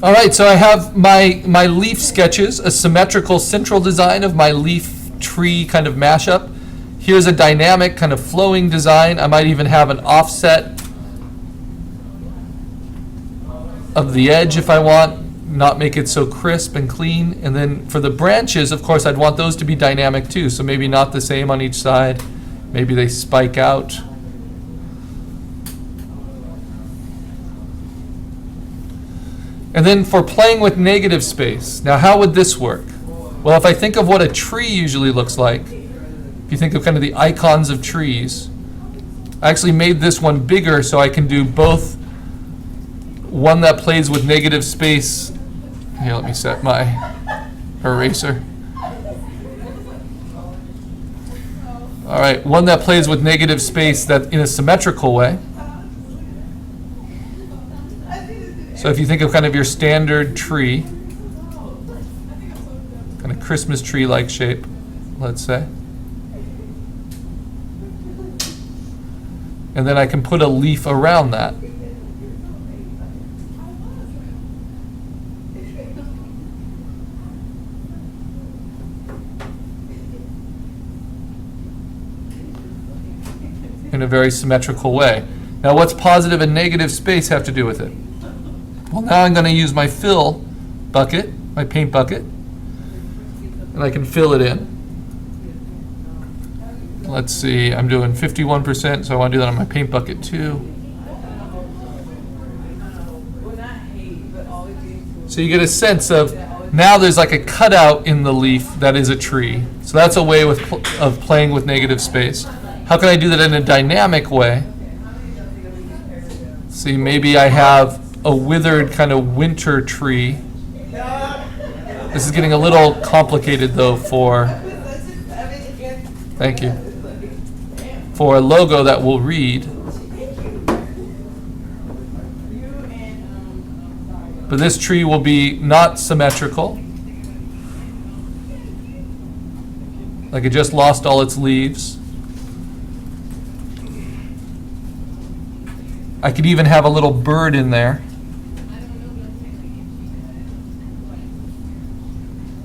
All right, so I have my leaf sketches, a symmetrical central design of my leaf tree kind of mashup. Here's a dynamic kind of flowing design. I might even have an offset of the edge if I want, not make it so crisp and clean. And then for the branches, of course, I'd want those to be dynamic too, so maybe not the same on each side. Maybe they spike out. And then for playing with negative space, now how would this work? Well, if I think of what a tree usually looks like, if you think of kind of the icons of trees, I actually made this one bigger so I can do both one that plays with negative space. Here, let me set my eraser. All right, one that plays with negative space that in a symmetrical way. So if you think of kind of your standard tree, kind of Christmas tree-like shape, let's say. And then I can put a leaf around that. In a very symmetrical way. Now what's positive and negative space have to do with it? Well, now I'm going to use my fill bucket, my paint bucket, and I can fill it in. Let's see, I'm doing 51%, so I want to do that on my paint bucket too. So you get a sense of, now there's like a cutout in the leaf that is a tree. So that's a way of playing with negative space. How can I do that in a dynamic way? See, maybe I have a withered kind of winter tree. This is getting a little complicated though thank you, for a logo that will read. But this tree will be not symmetrical. Like it just lost all its leaves. I could even have a little bird in there.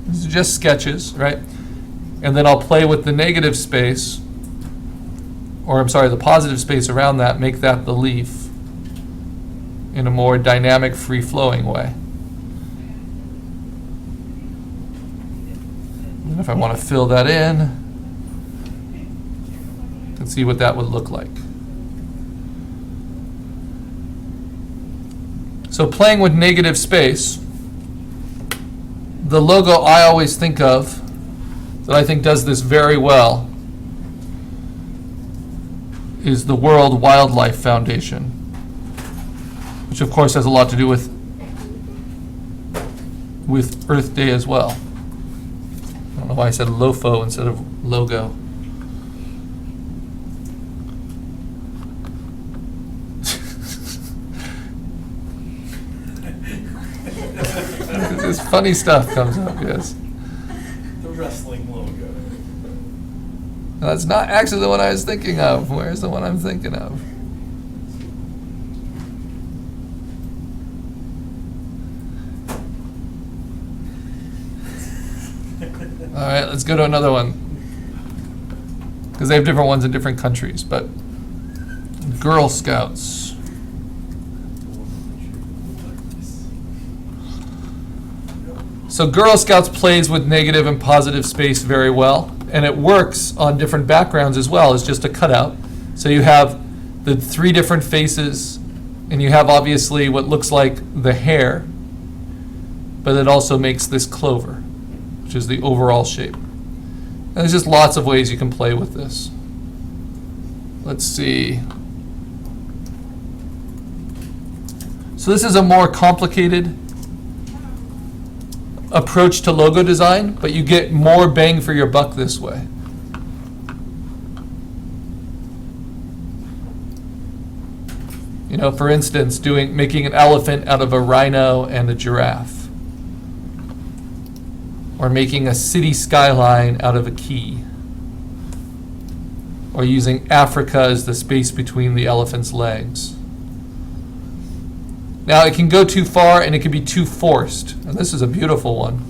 These are just sketches, right? And then I'll play with the negative space, or I'm sorry, the positive space around that, make that the leaf in a more dynamic, free-flowing way. And if I want to fill that in, and see what that would look like. So playing with negative space, the logo I always think of, that I think does this very well, is the World Wildlife Foundation, which of course has a lot to do with Earth Day as well. I don't know why I said LOFO instead of logo. This funny stuff comes up, yes. The wrestling logo. That's not actually the one I was thinking of. Where's the one I'm thinking of? All right, let's go to another one. Because they have different ones in different countries, but Girl Scouts. So Girl Scouts plays with negative and positive space very well, and it works on different backgrounds as well. It's just a cutout. So you have the three different faces, and you have obviously what looks like the hair, but it also makes this clover, which is the overall shape. And there's just lots of ways you can play with this. Let's see. So this is a more complicated approach to logo design, but you get more bang for your buck this way. You know, for instance, making an elephant out of a rhino and a giraffe, or making a city skyline out of a key, or using Africa as the space between the elephant's legs. Now it can go too far and it can be too forced. And this is a beautiful one.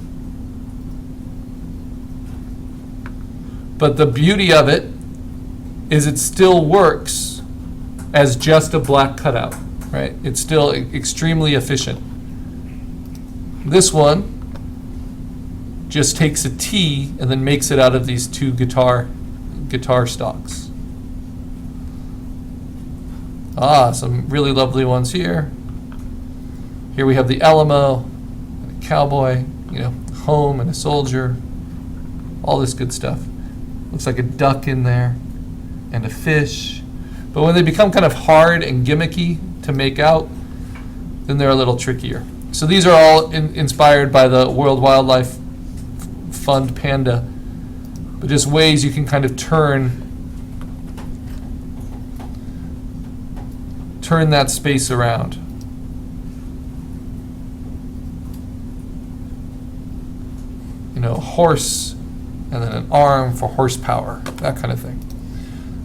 But the beauty of it is it still works as just a black cutout, right? It's still extremely efficient. This one just takes a T and then makes it out of these two guitar stalks. Some really lovely ones here. Here we have the Alamo, and a cowboy, home and a soldier, all this good stuff. Looks like a duck in there and a fish. But when they become kind of hard and gimmicky to make out, then they're a little trickier. So these are all inspired by the World Wildlife Fund panda, but just ways you can kind of turn that space around. A horse and then an arm for horsepower, that kind of thing.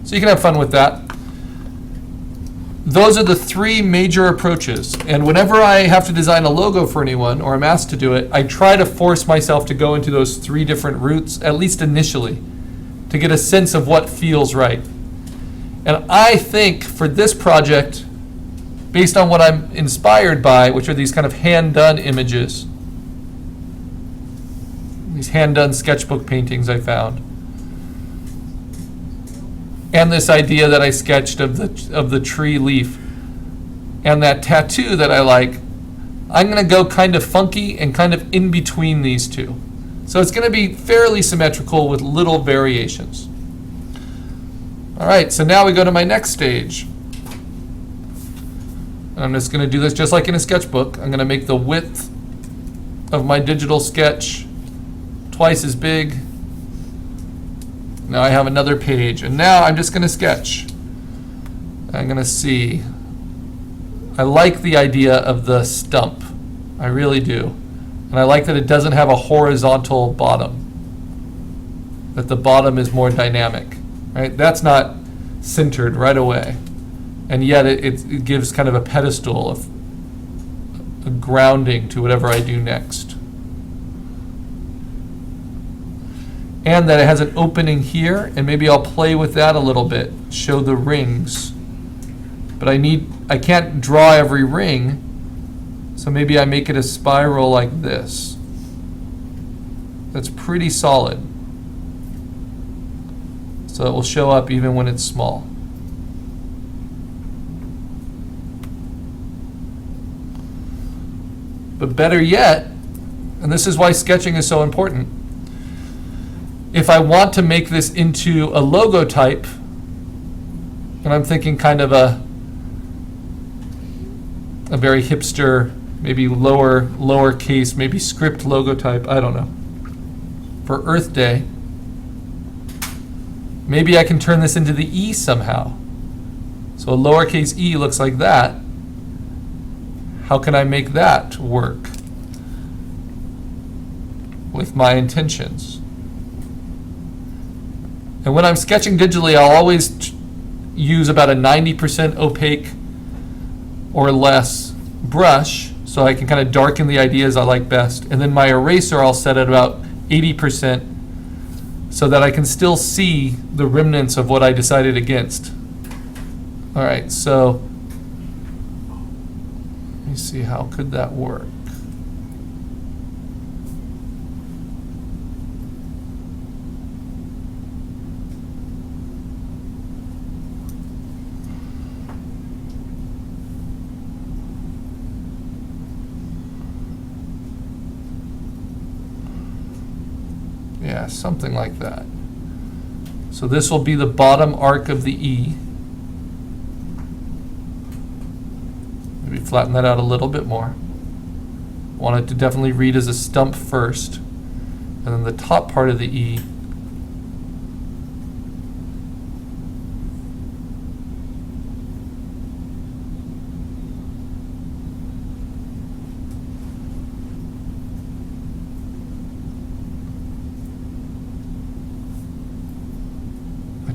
So you can have fun with that. Those are the three major approaches. And whenever I have to design a logo for anyone, or I'm asked to do it, I try to force myself to go into those three different routes, at least initially, to get a sense of what feels right. And I think for this project, based on what I'm inspired by, which are these kind of hand-done images, these hand-done sketchbook paintings I found, and this idea that I sketched of the tree leaf, and that tattoo that I like, I'm going to go kind of funky and kind of in between these two. So it's going to be fairly symmetrical with little variations. All right, so now we go to my next stage. I'm just going to do this just like in a sketchbook. I'm going to make the width of my digital sketch twice as big. Now I have another page, and now I'm just going to sketch. I'm going to see. I like the idea of the stump. I really do. And I like that it doesn't have a horizontal bottom, that the bottom is more dynamic. Right? That's not centered right away. And yet it gives kind of a pedestal, of a grounding to whatever I do next. And that it has an opening here, and maybe I'll play with that a little bit, show the rings. But I can't draw every ring, so maybe I make it a spiral like this. That's pretty solid. So it will show up even when it's small. But better yet, and this is why sketching is so important, if I want to make this into a logo type, and I'm thinking kind of a very hipster, maybe lowercase, maybe script logo type, I don't know, for Earth Day, maybe I can turn this into the E somehow. So a lowercase e looks like that. How can I make that work with my intentions? And when I'm sketching digitally, I'll always use about a 90% opaque or less brush, so I can kind of darken the ideas I like best. And then my eraser I'll set at about 80%, so that I can still see the remnants of what I decided against. All right, so let me see, how could that work? Yeah, something like that. So this will be the bottom arc of the E. Maybe flatten that out a little bit more. Want it to definitely read as a stump first. And then the top part of the E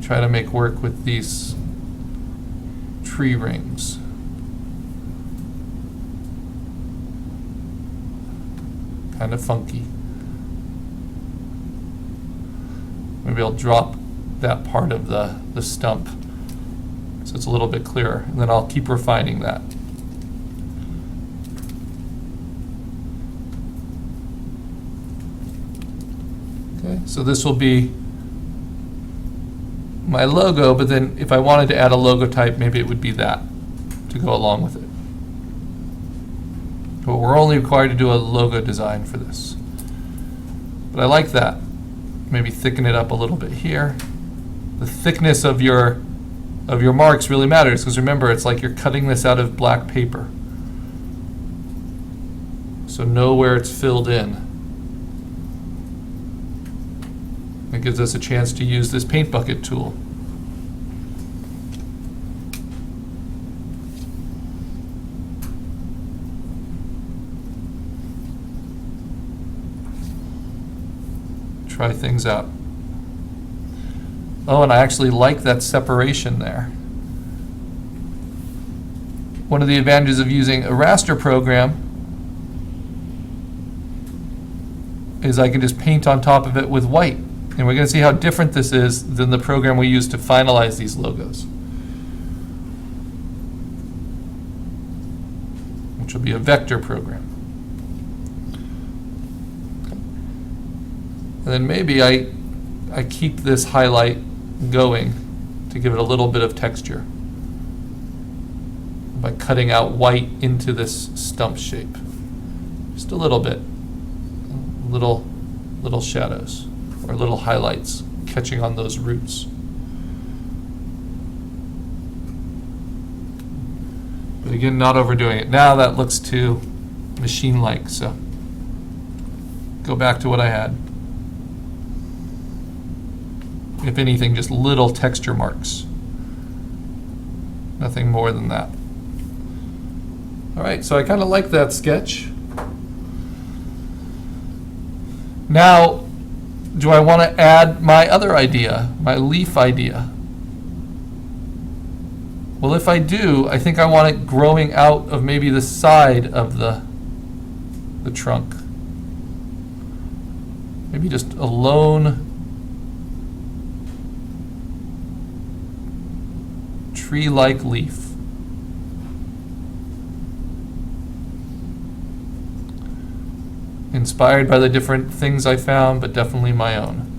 try to make work with these tree rings. kind of funky. Maybe I'll drop that part of the stump so it's a little bit clearer, and then I'll keep refining that. Okay, so this will be my logo, but then if I wanted to add a logo type, maybe it would be that to go along with it. But we're only required to do a logo design for this. But I like that. Maybe thicken it up a little bit here. The thickness of your marks really matters, because remember, it's like you're cutting this out of black paper. So know where it's filled in. It gives us a chance to use this paint bucket tool. Try things out. Oh, and I actually like that separation there. One of the advantages of using a raster program is I can just paint on top of it with white. And we're going to see how different this is than the program we use to finalize these logos, which will be a vector program. And then maybe I keep this highlight going to give it a little bit of texture by cutting out white into this stump shape. Just a little bit. Little shadows or little highlights catching on those roots. But again, not overdoing it. Now that looks too machine-like, so go back to what I had. If anything, just little texture marks. Nothing more than that. All right, so I kind of like that sketch. Now, do I want to add my other idea, my leaf idea? Well, if I do, I think I want it growing out of maybe the side of the trunk. Maybe just a lone tree-like leaf. Inspired by the different things I found, but definitely my own.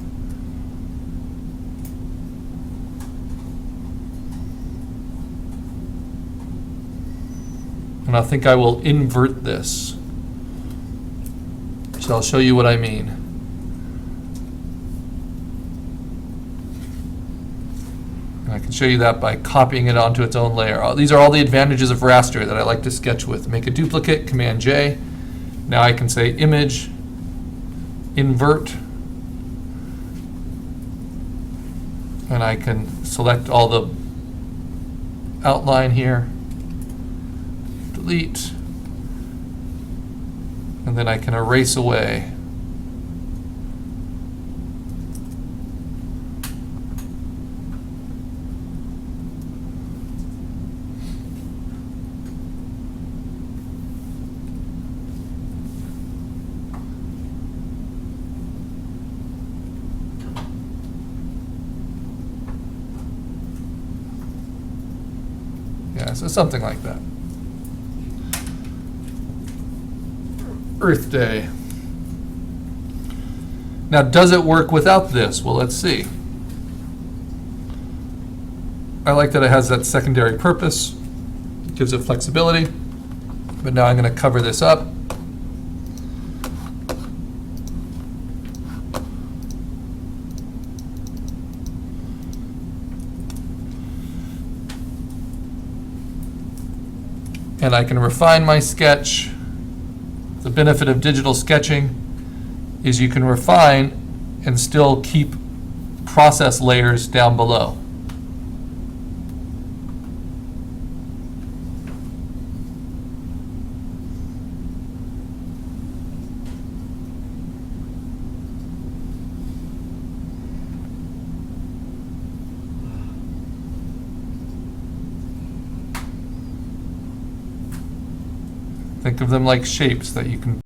And I think I will invert this. So I'll show you what I mean. And I can show you that by copying it onto its own layer. These are all the advantages of raster that I like to sketch with. Make a duplicate, Command J. Now I can say image, invert, and I can select all the outline here, delete, and then I can erase away. Yeah, so something like that. Earth Day. Now, does it work without this? Well, let's see. I like that it has that secondary purpose. It gives it flexibility. But now I'm going to cover this up. And I can refine my sketch. The benefit of digital sketching is you can refine and still keep process layers down below. Think of them like shapes that you can